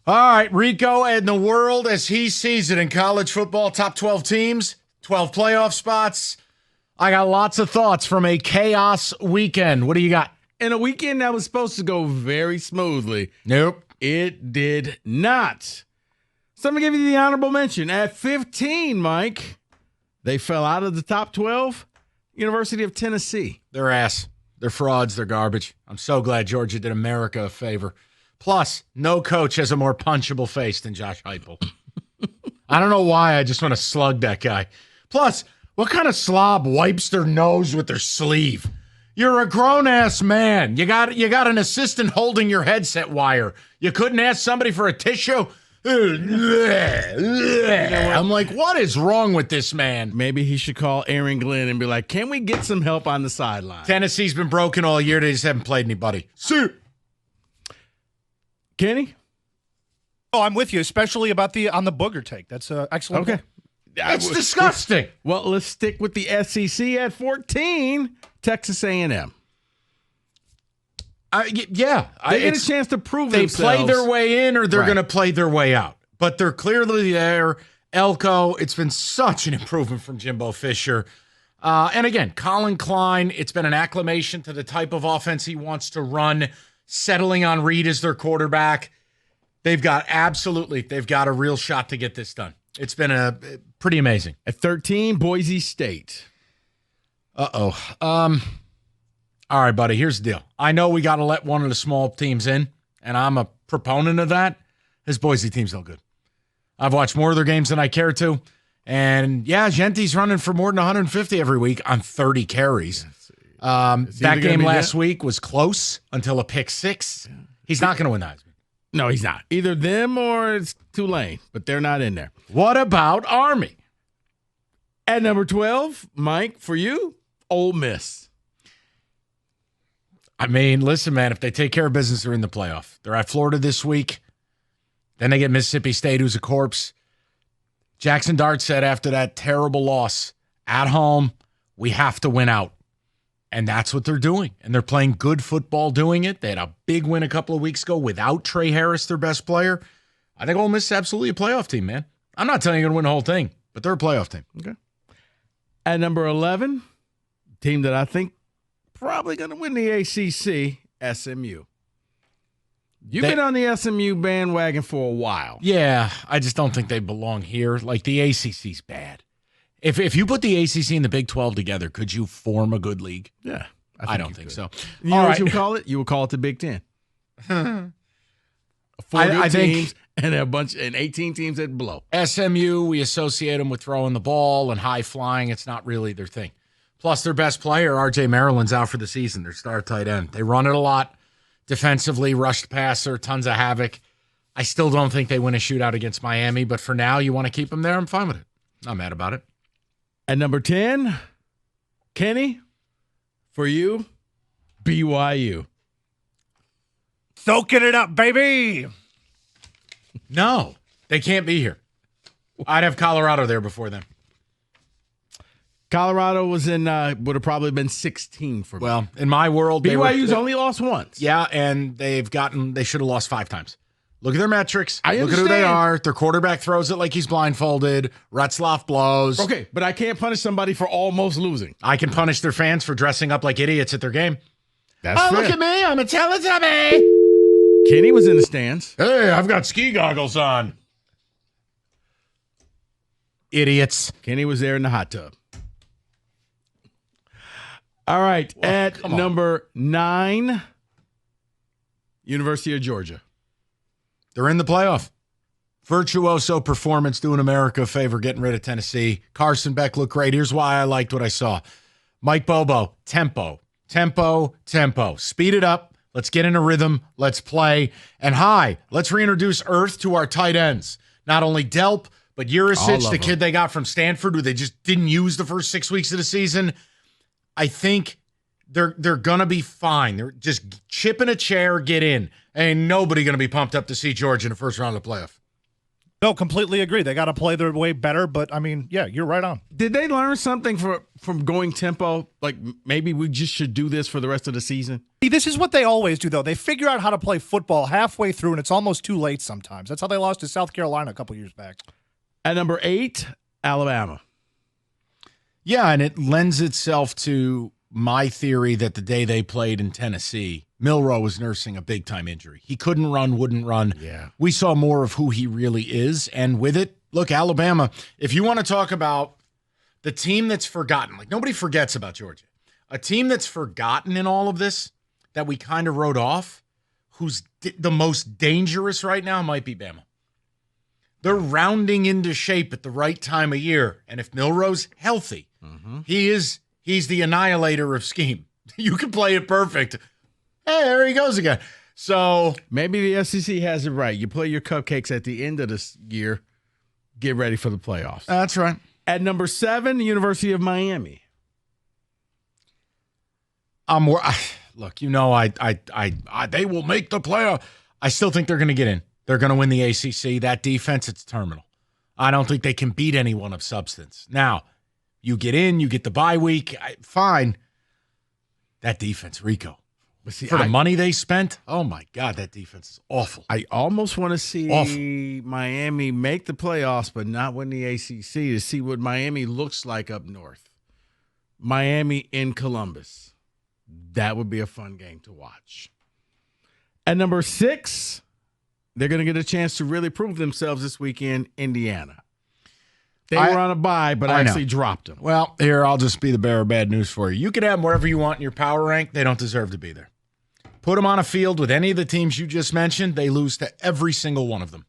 All right, Rico and the world as he sees it in college football, top 12 teams, 12 playoff spots. I got lots of thoughts from a chaos weekend. What do you got? In a weekend that was supposed to go very smoothly. Nope. It did not. So I'm going to give you the honorable mention. At 15, Mike, they fell out of the top 12. University of Tennessee. They're ass. They're frauds. They're garbage. I'm so glad Georgia did America a favor. Plus, no coach has a more punchable face than Josh Heupel. I don't know why. I just want to slug that guy. Plus, what kind of slob wipes their nose with their sleeve? You're a grown-ass man. You got an assistant holding your headset wire. You couldn't ask somebody for a tissue? I'm like, what is wrong with this man? Maybe he should call Aaron Glenn and be like, can we get some help on the sideline? Tennessee's been broken all year. They just haven't played anybody. See. Kenny? Oh, I'm with you, especially about on the booger take. That's excellent. Okay. It's disgusting. Well, let's stick with the SEC at 14, Texas A&M. Yeah. They get a chance to prove themselves. They play their way in or they're going to play their way out. But they're clearly there. Elko, it's been such an improvement from Jimbo Fisher. And again, Colin Klein, it's been an acclamation to the type of offense he wants to run, settling on Reed as their quarterback. They've got a real shot to get this done. It's been pretty amazing. At 13, Boise State. Uh-oh. All right, buddy, here's the deal. I know we got to let one of the small teams in, and I'm a proponent of that. This Boise team's no good. I've watched more of their games than I care to. And, yeah, Genti's running for more than 150 every week on 30 carries. That game last week was close until a pick six. He's not going to win the Heisman. No, he's not. Either them or it's Tulane, but they're not in there. What about Army? At number 12, Mike, for you, Ole Miss. I mean, listen, man, if they take care of business, they're in the playoff. They're at Florida this week. Then they get Mississippi State, who's a corpse. Jackson Dart said after that terrible loss at home, we have to win out. And that's what they're doing. And they're playing good football doing it. They had a big win a couple of weeks ago without Trey Harris, their best player. I think Ole Miss is absolutely a playoff team, man. I'm not telling you they're going to win the whole thing, but they're a playoff team. Okay. At number 11, team that I think probably going to win the ACC, SMU. You've been on the SMU bandwagon for a while. Yeah, I just don't think they belong here. Like, the ACC's bad. If you put the ACC and the Big 12 together, could you form a good league? Yeah. I don't think so. You know what you would call it? You would call it the Big 10. Four good teams and and 18 teams that blow. SMU, we associate them with throwing the ball and high flying. It's not really their thing. Plus, their best player, RJ Maryland's out for the season. Their star tight end. They run it a lot. Defensively, rushed passer, tons of havoc. I still don't think they win a shootout against Miami, but for now, you want to keep them there? I'm fine with it. Not mad about it. At number 10, Kenny, for you, BYU. Soaking it up, baby. No, they can't be here. I'd have Colorado there before them. Colorado was would have probably been 16 for me. Well, in my world, BYU's only lost once. Yeah, and they should have lost 5 times. Look at their metrics. Look at who they are. Their quarterback throws it like he's blindfolded. Retzloff blows. Okay, but I can't punish somebody for almost losing. I can punish their fans for dressing up like idiots at their game. That's fair. Look at me. I'm a Teletubby. Kenny was in the stands. Hey, I've got ski goggles on. Idiots. Kenny was there in the hot tub. All right, at number 9, University of Georgia. They're in the playoff. Virtuoso performance, doing America a favor, getting rid of Tennessee. Carson Beck looked great. Here's why I liked what I saw. Mike Bobo, tempo. Speed it up. Let's get in a rhythm. Let's play. And let's reintroduce Earth to our tight ends. Not only Delp, but Urisic, the kid they got from Stanford, who they just didn't use the first 6 weeks of the season. I think they're going to be fine. They're just chip in a chair, get in. Ain't nobody going to be pumped up to see Georgia in the first round of the playoff. No, completely agree. They got to play their way better, but I mean, yeah, you're right on. Did they learn something from going tempo? Like maybe we just should do this for the rest of the season? See, this is what they always do, though. They figure out how to play football halfway through, and it's almost too late sometimes. That's how they lost to South Carolina a couple years back. At number 8, Alabama. Yeah, and it lends itself to my theory that the day they played in Tennessee, Milroe was nursing a big-time injury. He couldn't run, wouldn't run. Yeah. We saw more of who he really is, and with it, look, Alabama, if you want to talk about the team that's forgotten, like nobody forgets about Georgia, a team that's forgotten in all of this that we kind of wrote off, who's the most dangerous right now might be Bama. They're rounding into shape at the right time of year, and if Milroe's healthy, he's the annihilator of scheme. You can play it perfect. Hey, there he goes again. So maybe the SEC has it right. You play your cupcakes at the end of this year. Get ready for the playoffs. That's right. At number 7, the University of Miami. Look, you know, they will make the playoff. I still think they're going to get in. They're going to win the ACC. That defense, it's terminal. I don't think they can beat anyone of substance. Now, you get in, you get the bye week, fine. That defense, Rico. But see, for the money they spent, oh my God, that defense is awful. I almost want to see Miami make the playoffs, but not win the ACC to see what Miami looks like up north. Miami in Columbus. That would be a fun game to watch. At number 6, they're going to get a chance to really prove themselves this weekend, Indiana. They were on a bye, but I actually dropped them. Well, here, I'll just be the bearer of bad news for you. You can have them wherever you want in your power rank. They don't deserve to be there. Put them on a field with any of the teams you just mentioned, they lose to every single one of them.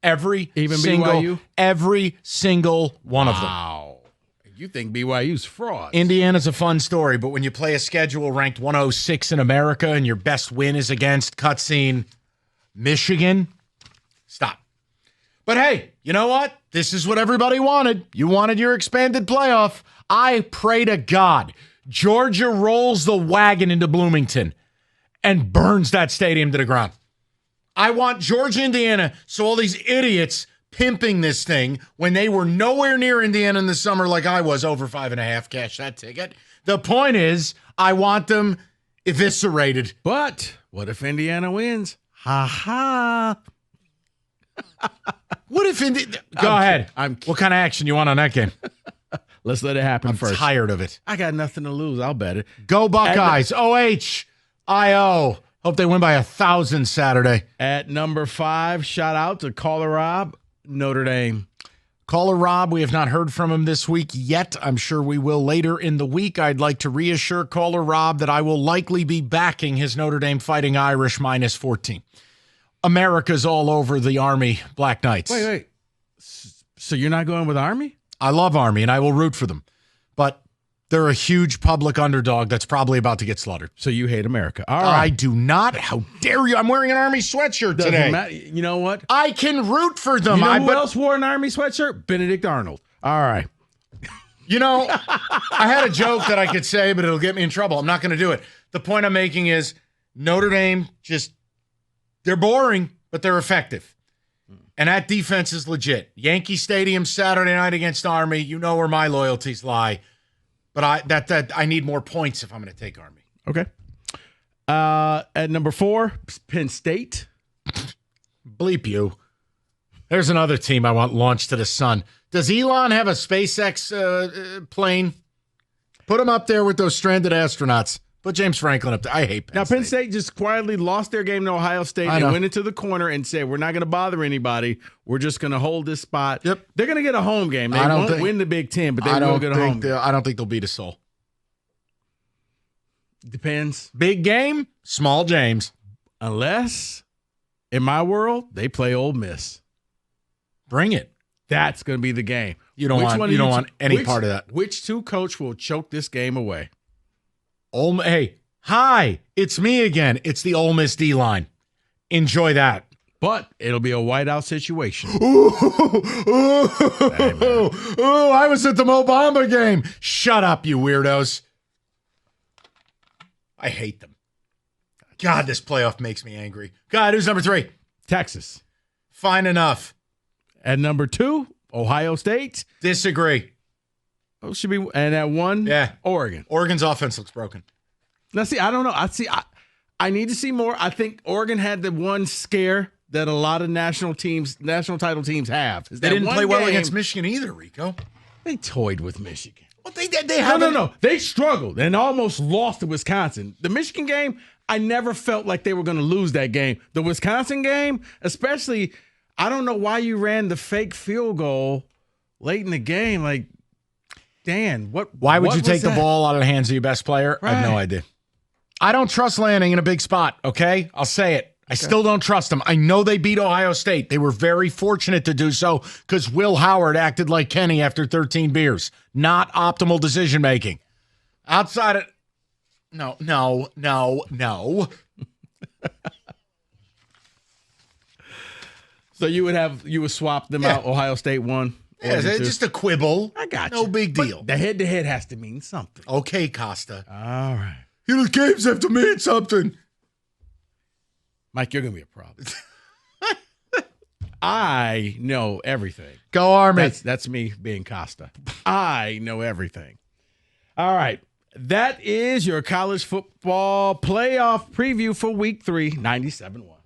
BYU? Every single one of them. Wow. You think BYU's fraud. Indiana's a fun story, but when you play a schedule ranked 106 in America and your best win is against cutscene Michigan, stop. But hey, you know what? This is what everybody wanted. You wanted your expanded playoff. I pray to God Georgia rolls the wagon into Bloomington and burns that stadium to the ground. I want Georgia, Indiana, so all these idiots pimping this thing when they were nowhere near Indiana in the summer like I was, over 5.5, cash that ticket. The point is, I want them eviscerated. But what if Indiana wins? Ha ha. What if Go ahead. What kind of action you want on that game? Let's let it happen I'm first. I'm tired of it. I got nothing to lose. I'll bet it. Go Buckeyes. OHIO. Hope they win by 1,000 Saturday. At number 5, shout out to Caller Rob, Notre Dame. Caller Rob, we have not heard from him this week yet. I'm sure we will later in the week. I'd like to reassure Caller Rob that I will likely be backing his Notre Dame Fighting Irish minus 14. America's all over the Army Black Knights. Wait. So you're not going with Army? I love Army, and I will root for them. But they're a huge public underdog that's probably about to get slaughtered. So you hate America. All right. I do not. How dare you? I'm wearing an Army sweatshirt today. You know what? I can root for them. You know who else wore an Army sweatshirt? Benedict Arnold. All right. You know, I had a joke that I could say, but it'll get me in trouble. I'm not going to do it. The point I'm making is Notre Dame they're boring, but they're effective. And that defense is legit. Yankee Stadium Saturday night against Army. You know where my loyalties lie. But I need more points if I'm going to take Army. Okay. At number 4, Penn State. Bleep you. There's another team I want launched to the sun. Does Elon have a SpaceX plane? Put him up there with those stranded astronauts. Put James Franklin up there. I hate Penn State. Now, Penn State just quietly lost their game to Ohio State and went into the corner and said, we're not going to bother anybody. We're just going to hold this spot. Yep. They're going to get a home game. They won't win the Big Ten, but they will get a home game. I don't think they'll beat a soul. Depends. Big game, small James. Unless, in my world, they play Ole Miss. Bring it. That's going to be the game. You don't want any part of that. Which two coach will choke this game away? Hey, hi, it's me again. It's the Ole Miss D-line. Enjoy that. But it'll be a whiteout situation. Ooh, I was at the Mo Bamba game. Shut up, you weirdos. I hate them. God, this playoff makes me angry. God, who's number 3? Texas. Fine enough. At number 2, Ohio State. Disagree. Oh, should be. And at 1, Oregon. Oregon's offense looks broken. Now, see, I don't know. I need to see more. I think Oregon had the one scare that a lot of national title teams have. They didn't play well against Michigan either, Rico. They toyed with Michigan. Well, they haven't. No. They struggled and almost lost to Wisconsin. The Michigan game, I never felt like they were going to lose that game. The Wisconsin game, especially, I don't know why you ran the fake field goal late in the game. Like, Dan, why would you take the ball out of the hands of your best player? Right. I have no idea. I don't trust Lanning in a big spot, okay? I'll say it. I still don't trust them. I know they beat Ohio State. They were very fortunate to do so because Will Howard acted like Kenny after 13 beers. Not optimal decision-making. Outside of... No. So you would swap them out, Ohio State 1? Yeah, just a quibble. I got you. No big deal. But the head-to-head has to mean something. Okay, Costa. All right. The games have to mean something. Mike, you're going to be a problem. I know everything. Go Army. That's me being Costa. I know everything. All right. That is your college football playoff preview for week 3, 97-1.